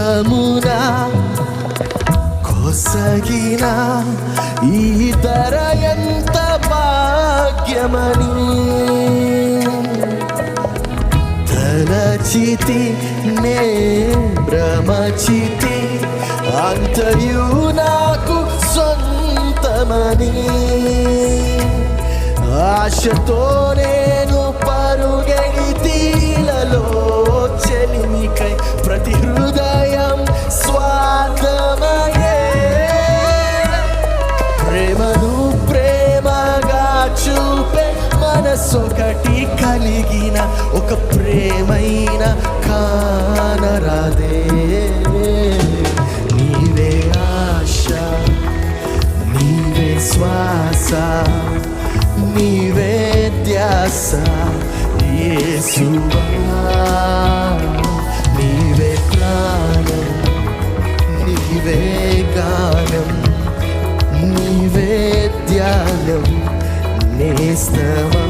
యుగమున కొసగిన ఈ ధర ఎంత భాగ్యమని తలచితి నే భ్రమచితి అంతయు నాకు సొంతమని ఆశతో నేను పరుగెడితీలలో చెలిమికై ప్రతి హృదయం స్వార్థమయే ప్రేమను ప్రేమగా చూపే మనసొకటి కలిగిన ఒక ప్రేమైన కానరాదే నీవే ఆశ నీవే శ్వాస నీవే ధ్యాస యేసువా నీవే ప్రాణం నీవే గానం నీవే ధ్యానం నేస్తమా